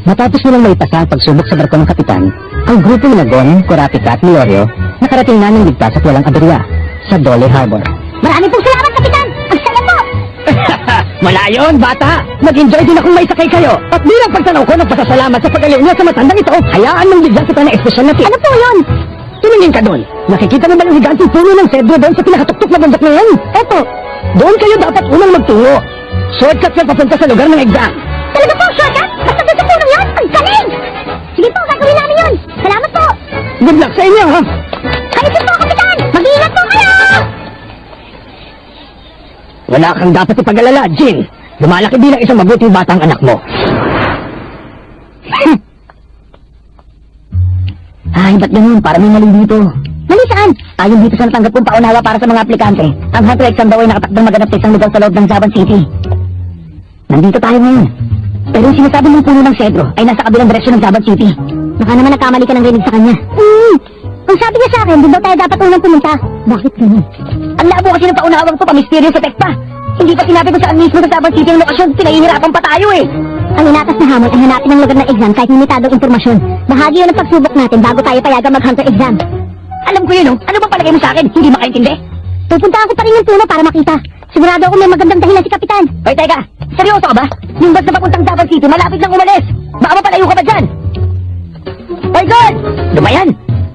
Matapos nilang maipasa ang pagsubok sa barko ng kapitan, ang grupo ni Gon, Kurapika at Milorio nakarating na ng ligtas at walang aberya sa Dole Harbor. Maraming pong salamat, Kapitan! Ang saya po! Wala yun, bata! Nag-enjoy din akong may sakay kayo. At bilang pagtanaw ko ng pasasalamat sa pagaliw niya sa matandang ito, hayaan mong bigyan kita ng espesyal na tip. Ano po yun? Tumingin ka doon. Nakikita mo ba yung higanteng puno ng cedro doon sa pinakatuktok na bundok na yan? Eto, doon kayo dapat unang magtungo. Shortcut yan papunta sa lugar ng exam. Talaga po, shortcut? Basta doon sa puno yun? Ang galing! Sige po, gagawin namin yun. Salamat po! Good luck sa inyo, ha? Kayo din po, Kapitan! Mag-iingat po kayo! Wala kang dapat ipag-alala, Jin. Lumalaki bilang isang mabuting batang anak mo. Ay, ba't ganun? Para may mali dito. Mali saan? Ayon dito sa natanggap kong paunawa para sa mga aplikante, ang hunter exam daw ay nakatakdang maganap sa isang lugar sa loob ng Zaban City. Nandito tayo ngayon. Pero yung sinasabi ng puno ng cedro ay nasa kabilang direksyon ng Zaban City. Baka naman nagkamali ka ng rinig sa kanya. Kung sabi niya sa akin, doon daw tayo dapat unang pumunta. Bakit ganun? Ang labo kasi ng paunawang to, pamisteryo sa tekpa. Hindi pa sinabi ko saan mismo sa Zaban City ang lokasyon, pinahihirapan pa tayo eh. Ang inatas na hamon ay hanapin ng lugar ng exam kahit limitadong impormasyon. Bahagi yun ng pagsubok natin bago tayo payagang mag-hunter exam. Alam ko yun, oh. Ano bang palagay mo sa akin? Hindi makaintindi? Pupuntahan ko pa rin yung puno para makita. Sigurado ako may magandang dahilan si Kapitan. Hoy, teka. Seryoso ka ba? Yung bus na papuntang Zaban City, malapit lang umalis. Baka mapalayo ka ba dyan? Hoy, God! Dumayan!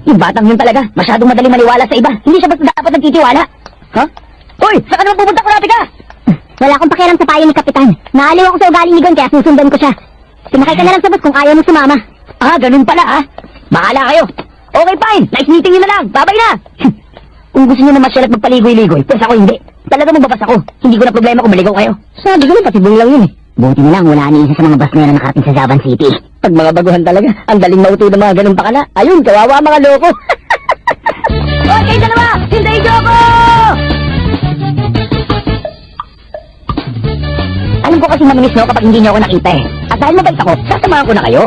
Yung batang yun talaga, masyadong madaling maniwala sa iba. Hindi siya basta dapat nagtitiwala. Ha? Hoy, saan ka naman pupunta, Kurapika? Wala akong pakialam sa payo ni Kapitan. Naaliw ako sa ugali ni Gon kaya susundan ko siya. Sinakay ka na lang sa bus kung ayaw mo sumama. Ah, ganun pala ah. Bahala kayo. Okay, fine. Nice meeting nyo na lang. Babay na. Kung gusto nyo na masyal at magpaligoy-ligoy, pues ako hindi. Talaga magbabas ako. Hindi ko na problema kung maligaw kayo. Sabi ko na, patibong lang yun eh. Buti na lang wala ni isa sa mga bus na yan na nakarating sa Zaban City. Pag mga baguhan talaga, ang daling mauto ng mga ganun pakala. Ayun, kawawa mga loko. Okay, dalawa! Hintayin nyo ako! Alam ko kasi maminis nyo kapag hindi nyo ako nakita eh. At dahil mabait ako, sasamahan ko na kayo.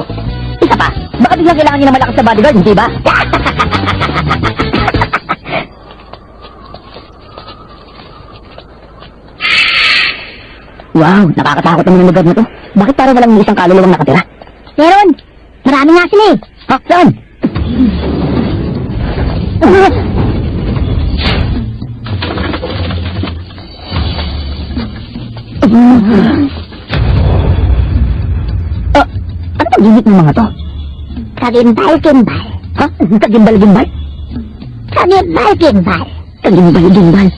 Isa pa, baka biglang kailangan nyo na malakas na bodyguard, hindi ba? Wow, nakakatakot naman yung lugar na to. Bakit parang walang isang kaluluwang nakatira? Meron! Marami nga sila eh. Ha? Saan? Ano bang gimmick ng mga to? Kagimbal-gimbal. Ha? Kagimbal-gimbal? Kagimbal-gimbal. Kagimbal-gimbal?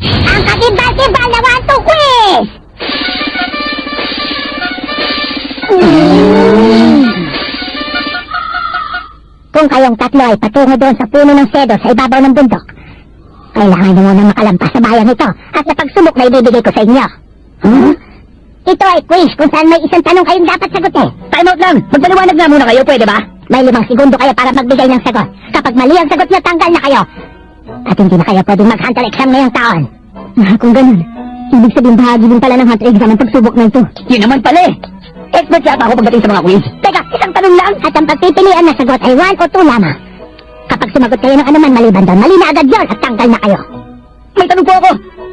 Ang kagimbal-gimbal na one to quiz! Kung kayong tatlo ay patungo doon sa puno ng cedro sa ibabaw ng bundok, kailangan nyo munang makalampas sa bayan ito at sa pagsubok na ibibigay ko sa inyo. Huh? Ito ay quiz kung saan may isang tanong kayong dapat sagutin. Time out lang! Magpaliwanag nga muna kayo, pwede ba? May 5 segundo kayo para magbigay ng sagot. Kapag mali ang sagot nyo, tanggal na kayo. At hindi na kayo pwedeng mag-hunter exam ngayong taon. Kung ganun, ibig sabihin bahagi din pala ng hunter exam ang pagsubok na ito. Yun naman pala eh! Expert yata ako pagdating sa mga quiz. Teka, isang tanong lang! At ang pagpipilian na sagot ay 1 o 2 lamang. Kapag sumagot kayo ng anuman maliban doon, mali na agad yun at tanggal na kayo. May tanong po ako!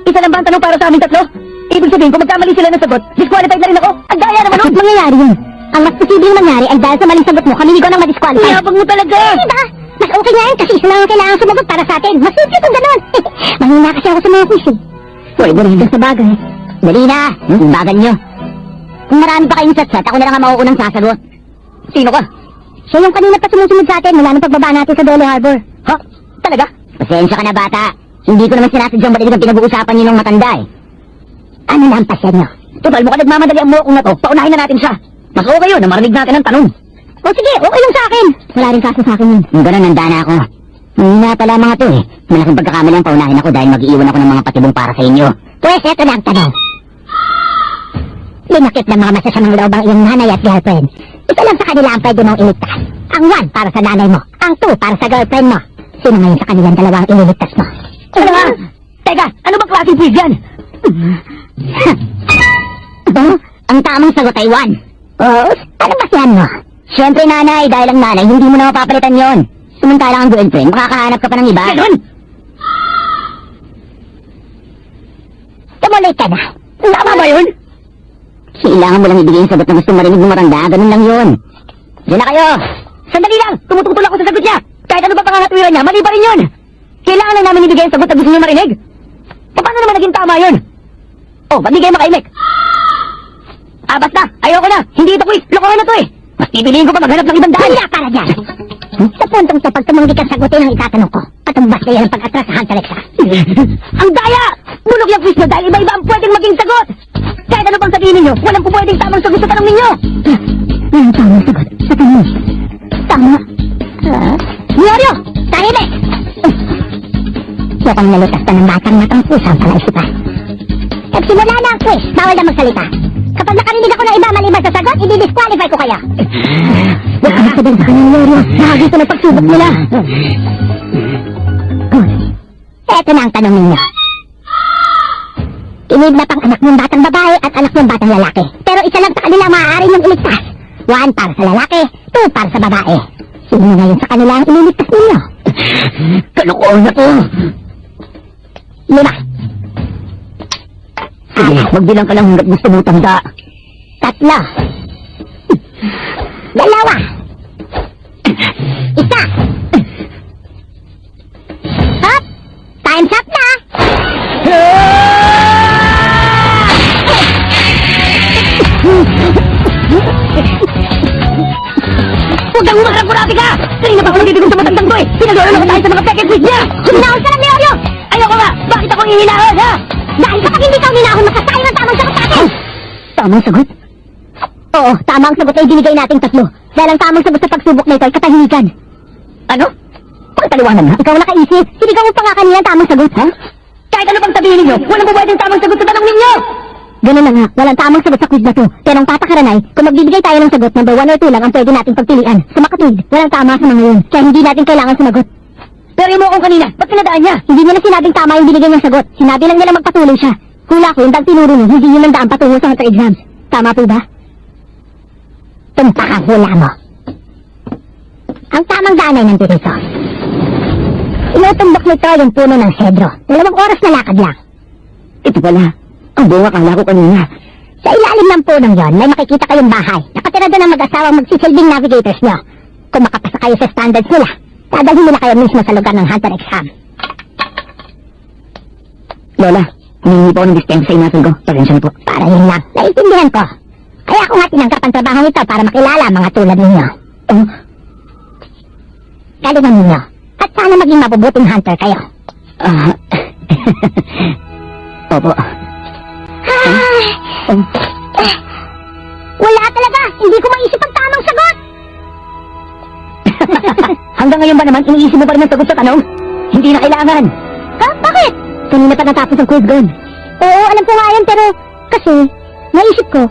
Isa lang ba ang tanong para sa aming tatlo? Ibig sabihin, kung magkamali sila ng sagot, disqualified na rin ako! Ang daya naman Bakit mangyayari yun? Ang mas posibleng mangyari ay dahil sa maling sagot mo, kami ni Gon ang ma-disqualify. Iyabang mo talaga! Diba? Mas okay nga yan kasi isa lang ang kailangan sumagot para sa atin. Mas simple kung ganun. Mahina kasi ako sa mga quiz eh. Pwede rin. Sa bagay. Dali na. Yung bagal nyo. Kung marami pa kayong satsat, ako na lang ang mauunang sasagot. Sino ka? Siya yung kanina pa sumusunod sa atin mula nung pagbaba natin sa Dole Harbor. Ha? Talaga? Pasensya ka na bata. Hindi ko naman sinasadyang balikin ang pinag-uusapan niyo ng matanda eh. Ano na ang pasya nyo? Total, mukhang nagmamadali ang muokong na to. Paunahin na natin siya. Mas okay yun na marinig natin ang tanong. O sige, okay lang sa akin. Wala rin kaso sa akin yun. Yung ganun, nanda na ako. Hindi pala mga to eh. Malaking pagkakamali ang paunahin ako dahil mag-iiwan ako ng mga patibong para sa inyo. Pues, eto na ang tanong. Linakit ng mga masasamang loob ang iyong nanay at girlfriend. Ito lang sa kanila ang pwede mong iligtas. Ang 1 para sa nanay mo. Ang 2 para sa girlfriend mo. Sino ngayon sa kanilang dalawang ililigtas mo? Ano nga? Teka, ano bang klaseng quiz yan? Ang tamang sagot ay 1. Oh, ano ba siyan mo? Siyempre nanay, dahil ang nanay, hindi mo na mapapalitan yon. Samantalang ang girlfriend, makakahanap ka pa ng iba. Ganun! Tumuloy ka na. Tama ba yun? Kailangan mo lang ibigay yung sagot na gusto marinig ng matanda. Ganun lang yun. Diyan na kayo! Sandali lang! Tumututol ako sa sagot niya! Kahit ano ba pangangatwiran niya, mali pa rin yun! Kailangan lang namin ibigay ang sagot na gusto niyo marinig! Paano naman naging tama yun? Oh, ba't di kayo makaimik? Ah, basta! Ayoko na! Hindi ito quiz! Lokohan na to eh! Mas pipiliin ko pa maghanap ng ibang daan! Kaya para dyan! Sa puntong to, pag tumanggi kang sagutin ang itatanong ko, patumbas kayo ng pag-atras sa Hunter X. Ang daya! Bulok yung quiz nyo dahil iba-iba ang pwedeng maging sagot! Kahit ano pang sabihin ninyo, walang pupwedeng tamang sagot sa tanong ninyo! Ang tamang sagot sa tanong. Tama. Dioryo! Tahimik! Mukhang nalutas ka ng batang matang pusang palaisipan. Nagsimula na ang quiz, bawal na magsalita. Kapag nakarinig ako ng iba maliban sa sagot, i-disqualify ko kayo. Huwag ka magsabihin sa kanya, Dioryo. Nakagito ng pagsubok nila. Good. Eto na ang tanong ninyo. Kinidnap ang anak ng batang babae at anak ng batang lalaki. Pero isa lang sa kanila maaari niyong iligtas. 1 para sa lalaki, 2 para sa babae. Sino ngayon sa kanila ang ililigtas ninyo? Kalokohan na to! 5. Sige, magbilang ka lang hanggat gusto mo tanda. 3. 2. 1. Up! Time's up na! Huwag kang umarang kurabi ka! Kanina pa ako nagdidugong sa matandang ko eh! Pinag-aaral ako tayo sa mga peke quiz niya! Huminahon ka lang, Leorio! Ayoko nga! Bakit ako hihinahon, ha? Dahil kapag hindi ka huminahon, makasayang ang tamang sagot natin! Tamang sagot? Oo, tamang sagot ay binigay nating 3. Dahil ang tamang sagot sa pagsubok na ito ay katahimikan. Ano? Pagtaliwanan nga? Ikaw nakaisip, sinigaw mo pa nga kanina ang tamang sagot, ha? Kahit ano pang sabihin ninyo, walang pupwedeng tamang sagot sa tanong ninyo! Ganun na nga, walang tamang sagot sa quiz na to. Pero ang patakaran ay, kung magbibigay tayo ng sagot, number 1 or 2 lang ang pwede nating pagpilian. Sa makatwid, walang tama sa mga yun. Kaya hindi natin kailangan sumagot. Pero mo akong kanina, ba't pinadaan niya? Hindi niya na sinabing tama yung binigay niyang sagot. Sinabi lang niya na magpatuloy siya. Hula ko, yung tinuro niya, hindi yun ang daan patungo sa hunter exams. Tama po ba? Tumpak ang hula mo. Ang tamang daan ay nandito ito. Inutumbok nito yung puno ng hedro. 2 oras na lakad lang. Ito pala, ang buong akala ko kanina. Sa ilalim ng punong yon, may makikita kayong bahay. Nakatira doon ang mag-asawang magsisilbing navigators nyo. Kung makapasa kayo sa standards nila, dadalhin nila kayo mismo sa lugar ng hunter exam. Lola, humingi po ako ng dispensa sa inasan ko. Pasensya na po. Para yun lang, naiintindihan ko. Kaya ako nga tinanggap ang trabaho ito para makilala ang mga tulad ninyo. Oh, Galingan ninyo. At sana maging mabubuting hunter kayo. Opo. Ay! Wala talaga! Hindi ko maisip ang tamang sagot! Hanggang ngayon ba naman, iniisip mo pa rin ang sagot sa tanong? Hindi na kailangan. Ha? Bakit? Kanina pa natapos ang quiz gun. Oo, alam ko nga yan, pero kasi, naisip ko,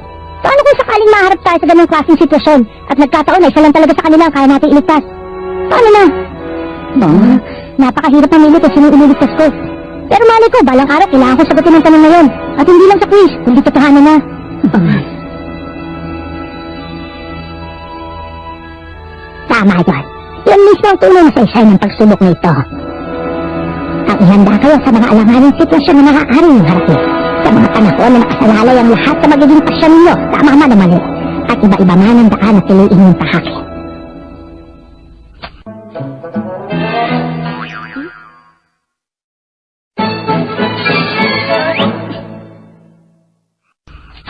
paano kung sakaling maharap tayo sa ganong klaseng sitwasyon at nagkataon na isa lang talaga sa kanila ang kaya natin iligtas? Paano na? Napakahirap mamili kung sino ililigtas ko. Pero mali ko, balang araw kailangan ko sagutin ang tanong ngayon. At hindi lang sa quiz, kundi totohanan na. Tama yun. Yan mismo ang tulong sa isay ng pagsubok na ito. Ang ihanda kayo sa mga alanganing sitwasyon na maaaring harapin. Sa mga panahon na nakasalalay ang lahat na magiging pasyon ninyo, tama man o mali. At iba-iba man ang daan na piliin yung tahakin.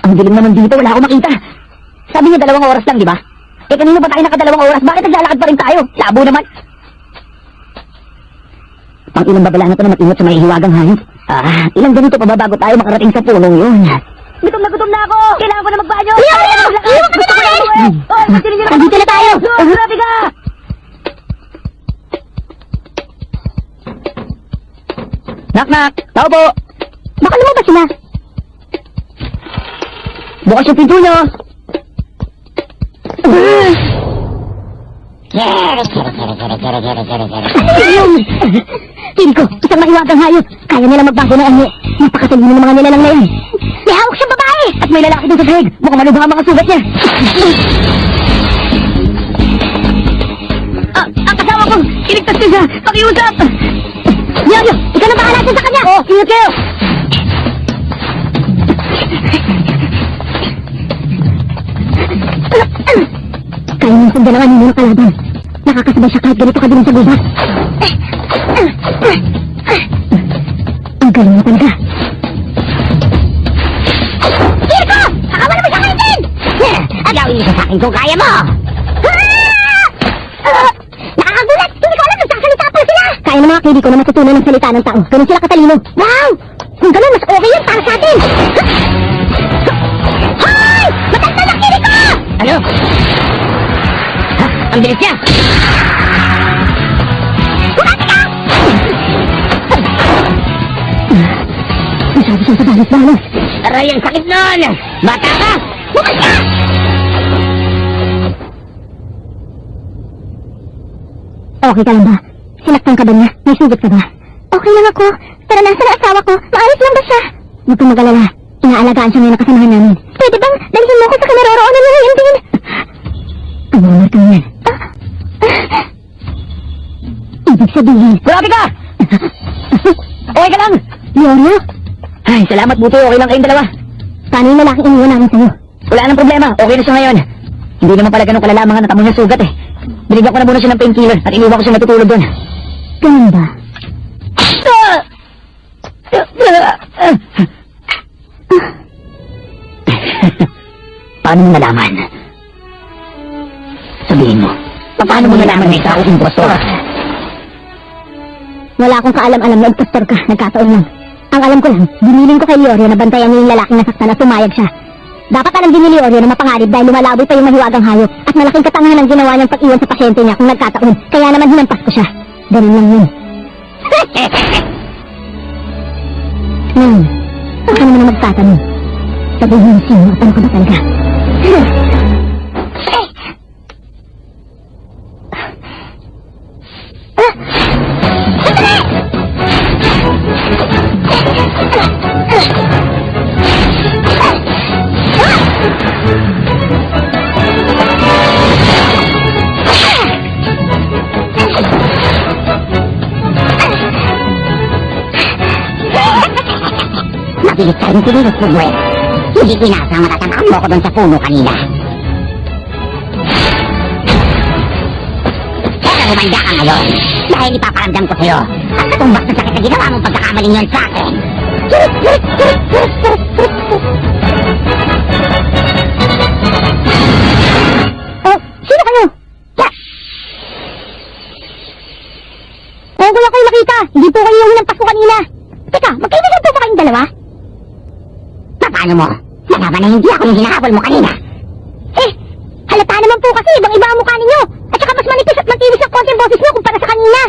Ang dilim naman dito, wala akong makita. Sabi niya 2 oras lang, di ba? Eh kanino ba tayo naka 2 oras? Bakit naglalakad pa rin tayo? Labo naman. Pang ilang babala na ito na matingot sa may hiwagang hayop. Ilang ganito pa ba bago tayo makarating sa punong yun? Gutom na ako! Kailangan ko na magbanyo! Gusto ko na umuwi! Oy, matinin niyo na! Nandito na tayo! Grabe ka! Knock! Tao po! Baka lumabas sila. Bukas yung pinto niyo! Pili ko, isang mahiwagang hayop. Kaya nila magbago ng anyo. Napakatalino ng mga nilalang na yan. May hawak siyang babae! At may lalaki doon sa sahig! Mukhang malubha ang mga sugat niya! Ang kasama ko! Iligtas niya siya! Pakiusap! Yoyo, ikaw na bahala dyan sa kanya! Ingat kayo! Nasundan ang anino ng kalaban. Nakakasabay siya kahit ganito kadilim sa gubat. Ang galing niya talaga. Kirko! Akawan mo sa kaitin! Agawin niyo sa akin kung kaya mo! Nakakagulat! Hindi ko alam nagsasalita pa sila! Kaya ng mga kaibigan ko na matutunan ng salita ng tao. Ganun sila katalino. Wow! Kung ganun, mas okay yun para sa atin! Hoy! Matanda na Kiriko! Ano? Ha? Ang bilis niya! Bumati ka! Masyado siyang kabalos-balos. Aray, ang sakit nun! Bata ka! Bumati ka! Okay ka lang ba? Sinaktan ka ba niya? May sugat ka ba? Okay lang ako. Pero nasa na asawa ko. Maayos lang ba siya? Huwag kang mag-alala. Inaalagaan siya ngayon na kasamahan namin. Pwede bang dalhin mo ko sa kinaroroonan niya ngayon din? Ang mga markang yan. Ibig sabihin. Grabe ka! Okay ka lang! Yorio? Ay, salamat buti. Okay lang kayong dalawa. Paano yung lalaking iniwan namin sa'yo? Wala nang problema. Okay na siya ngayon. Hindi naman pala ganun kalala mga natamo niya sugat eh. Binigyan ko na muna siya ng painkiller at iniwan ko siya natutulog doon. Ganun ba? Paano mo nalaman? Sabihin mo. Paano mo nalaman na isa akong impostor? Wala akong kaalam-alam na impostor ka. Nagkataon lang. Ang alam ko lang, biniling ko kay Leorio na bantayan niya yung lalaking nasaktan at pumayag siya. Dapat alam din ni Leorio na mapangarib dahil lumalaboy pa yung mahiwagang hayop at malaking katangahan ang ginawa niyang pag-iwan sa pasyente niya kung nagkataon. Kaya naman hinampas ko siya. Ganun lang yun. Baka naman na magtatanong. Sabihin mo sino at ano ka ba talaga? Mabilis ka rin sinilot mo, Gwen. Hindi ko inasang matatamaan mo ako doon sa puno kanina. Pero humanda ka ngayon dahil ipaparamdam ko sa'yo at katumbas na sakit na ginawa mong pagkakamaling yun sa akin. Oh, sino kayo? Wala kayo nakita. Hindi po kayo yung hinampas ko kanina. Teka, magkaibigan po ba kayong dalawa? Paano mo? Nalaman na hindi ako yung hinahabol mo kanina. Eh, halata naman po kasi ibang-iba ang mukha ninyo. At saka mas manipis at matinis ang konti ang boses niyo kumpara sa kanina.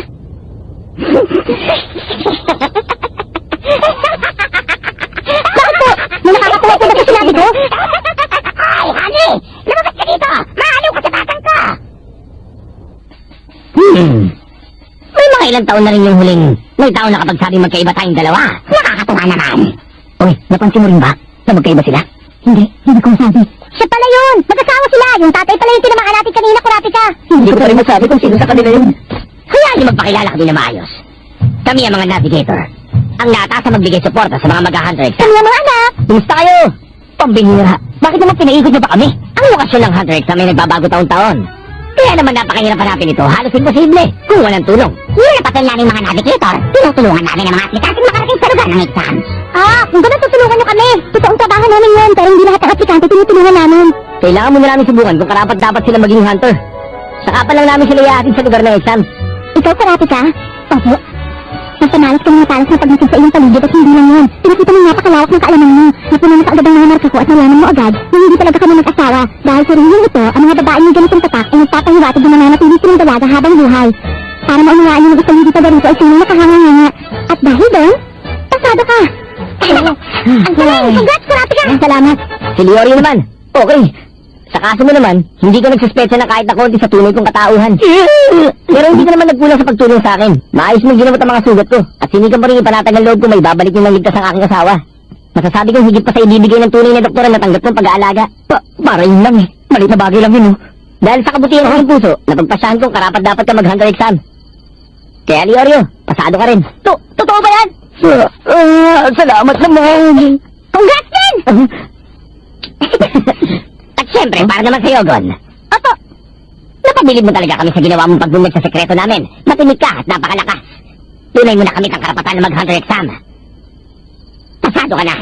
Bakit po? May nakakatawa po ba sa sinabi ko? Ay, honey! Lumabas ka dito! Maalaw ka sa batang ka! May mga ilang taon na rin yung huling may taon na kapag sabi magkaiba tayong dalawa. Nakakatuwa naman. Uy, napansin mo rin ba na magkaiba sila? Hindi ko masabi. Siya pala yun! Mag-asawa sila! Yung tatay pala yung tinamaan natin kanina, kurati ka! Hindi ko pa rin masabi kung sino sa kanila yun. Hayaan niyo magpakilala ka din na maayos. Kami ang mga navigator. Ang nataasa magbigay suporta sa mga mag-hunter exam. Kami ang mga anak! Kumusta kayo? Pambihira. Bakit naman pinaikot niyo pa kami? Ang lokasyon ng hunter exam ay nagbabago taon-taon. Kaya naman napakahirap hanapin ito. Halos imposible kung walang tulong. Yun ang papel namin mga navigator. Tinutulungan namin ang mga aplikante makarating sa lugar ng exam. Ah, kung ganun tutulungan nyo kami! Totoong trabaho namin yun, pero hindi lahat ng aplikante tinutulungan namin. Kailangan muna namin subukan kung karapat-dapat sila maging hunter. Saka pa lang namin sila iaatin sa lugar ng exam. Ikaw karate ka? Opo. Nasa malas ka mga talas na pagdating sa iyong paligid at hindi lang yun. Pinakita mo napakalawak ng kaalaman mo. Napunan na kaagad ang mga marka ko at nalaman mo agad na hindi talaga kami mag-asawa. Dahil sa rin ito, ang mga babae yung ganitong tatak ay nagpapahiwatig na nananatili silang dalaga habang buhay. Para maunawaan yung gusto hindi pa rito ay sino nakahanga-hanga. At dahil doon, pasado ka. Ang galing! Congrats, karate ka! Salamat. Si Leorio naman. Okay. Sa kaso mo naman, hindi ko nagsuspecha na kahit na konti sa tunay kong katauhan. Pero hindi ka naman nagkulang sa pagtulong sa akin. Maayos mong ginamot ang mga sugat ko. At sinigang pa rin ipanatag ang loob ko may babalik yung nangligtas ang aking asawa. Masasabi kong higit pa sa ibibigay ng tunay na doktora na tanggap ng pag-aalaga. Para yun lang eh. Malit na bagay lang yun oh. Dahil sa kabutihan ng aking puso, napagpasyahan kong karapat dapat ka mag-hunter exam. Kaya Leorio, pasado ka rin. Totoo ba yan? Salamat naman. Congrats din! At syempre, para naman sa'yo, Gon. Opo. Napabilib mo talaga kami sa ginawa mong pagbunyag sa sekreto namin. Matimik ka at napakalakas. Tunay mo na kami ang karapatan na mag-hunter exam. Pasado ka na.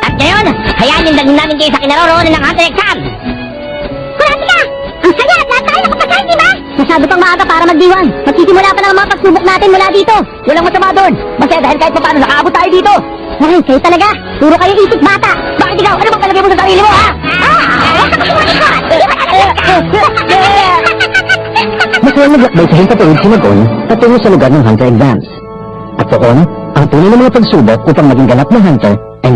At ngayon, hayaan yung dalhin namin kayo sa kinaroroonan ng hunter exam. Kurasika! Ang saya at lahat tayo nakapasahan, di ba? Masyado pang maaga para magdiwang. Magsisimula pa na ang mga pagsubok natin mula dito. Walang masama doon. Masaya dahil kahit pa paano nakaabot tayo dito. Ay, kayo talaga. Puro kayo isip bata. Bakit ikaw? Ano bang palagay mo sa sarili mo, ha? Masayang naglakbay sa himpatawid si Magon patungo sa lugar ng hunter exams. At doon, ang tunay na mga pagsubok upang maging ganap na hunter ay